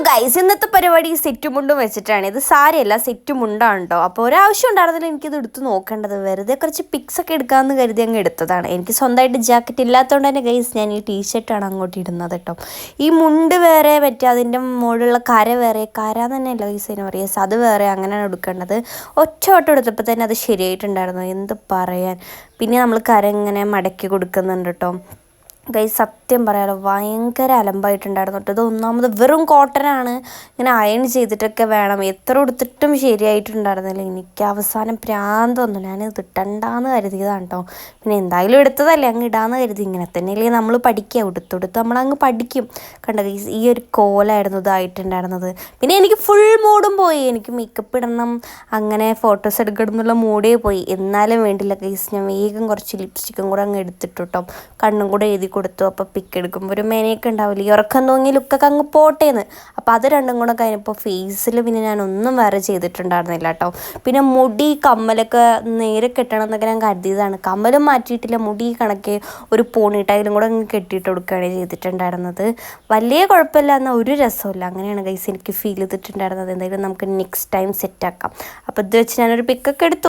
Guys ഇന്നത്തെ പരിപാടി set മുണ്ടും വെച്ചിട്ടാണ്. ഇത് സാരിയല്ല, സെറ്റ് മുണ്ടാണ് കേട്ടോ. അപ്പോൾ ഒരാവശ്യം ഉണ്ടായിരുന്നില്ല എനിക്കിത് എടുത്ത് നോക്കേണ്ടത്. വെറുതെ കുറച്ച് പിക്സ് ഒക്കെ എടുക്കാമെന്ന് കരുതി അങ്ങ് എടുത്തതാണ്. എനിക്ക് സ്വന്തമായിട്ട് ജാക്കറ്റ് ഇല്ലാത്തതുകൊണ്ട് തന്നെ ഗൈസ് ഞാൻ ഈ ടീഷർട്ടാണ് അങ്ങോട്ട് ഇടുന്നത് കേട്ടോ. ഈ മുണ്ട് വേറെ, മറ്റേ അതിൻ്റെ മുകളിലുള്ള കര വേറെ, കര തന്നെയല്ല ഗൈസ് അതിന് പറയുക, അത് വേറെ, അങ്ങനെയാണ് എടുക്കേണ്ടത്. ഒറ്റ വട്ടം എടുത്തപ്പോൾ തന്നെ അത് ശരിയായിട്ടുണ്ടായിരുന്നു, എന്ത് പറയാൻ. പിന്നെ നമ്മൾ കര ഇങ്ങനെ മടക്കി കൊടുക്കുന്നുണ്ട് കേട്ടോ. ഗൈസ് സത്യം പറയാലോ ഭയങ്കര അലമ്പായിട്ടുണ്ടായിരുന്നു കേട്ടോ. ഇത് ഒന്നാമത് വെറും കോട്ടനാണ്, ഇങ്ങനെ അയൺ ചെയ്തിട്ടൊക്കെ വേണം. എത്ര കൊടുത്തിട്ടും ശരിയായിട്ടുണ്ടായിരുന്നില്ല. എനിക്ക് അവസാനം ഭ്രാന്ത് വന്നു, ഞാൻ ഇത് ഇട്ടണ്ടാന്ന് കരുതിയതാണ് കേട്ടോ. പിന്നെ എന്തായാലും എടുത്തതല്ലേ, അങ്ങ് ഇടാന്ന് കരുതി. ഇങ്ങനെ തന്നെയല്ലേ നമ്മൾ പഠിക്കുക, എടുത്തെടുത്ത് നമ്മളങ്ങ് പഠിക്കും. കണ്ട ഗൈസ് ഈ ഒരു കോലായിരുന്നു ഇതായിട്ടുണ്ടായിരുന്നത്. പിന്നെ എനിക്ക് ഫുൾ മൂഡും പോയി, എനിക്ക് മേക്കപ്പ് ഇടണം, അങ്ങനെ ഫോട്ടോസ് എടുക്കണം എന്നുള്ള മൂഡേ പോയി. എന്നാലും വേണ്ടില്ല ഗൈസ്, ഞാൻ വേഗം കുറച്ച് ലിപ്സ്റ്റിക്കും കൂടെ അങ്ങ് എടുത്തിട്ടു കേട്ടോ. കണ്ണും കൂടെ എഴുതി കൊടുത്തു. അപ്പോൾ പിക്ക് എടുക്കുമ്പോൾ ഒരു മേനയൊക്കെ ഉണ്ടാവില്ല, ഈ ഉറക്കം തോന്നി ലുക്കൊക്കെ അങ്ങ് പോട്ടേന്ന്. അപ്പോൾ അത് രണ്ടും കൂടെ കഴിഞ്ഞപ്പോൾ ഫേസിൽ പിന്നെ ഞാനൊന്നും വേറെ ചെയ്തിട്ടുണ്ടായിരുന്നില്ല കേട്ടോ. പിന്നെ മുടി കമ്മലൊക്കെ നേരെ കെട്ടണം എന്നൊക്കെ ഞാൻ കരുതിയതാണ്. കമ്മലും മാറ്റിയിട്ടില്ല, മുടി കണക്കെ ഒരു പോണിട്ടയിലും കൂടെ അങ്ങ് കെട്ടിയിട്ട് കൊടുക്കുകയാണ് ചെയ്തിട്ടുണ്ടായിരുന്നത്. വലിയ കുഴപ്പമില്ല, എന്നാൽ ഒരു രസമില്ല. അങ്ങനെയാണ് ഗൈസ് എനിക്ക് ഫീൽ ചെയ്തിട്ടുണ്ടായിരുന്നത്. എന്തായാലും നമുക്ക് നെക്സ്റ്റ് ടൈം സെറ്റാക്കാം. അപ്പോൾ ഇത് വെച്ച് ഞാനൊരു പിക്കൊക്കെ എടുത്തു.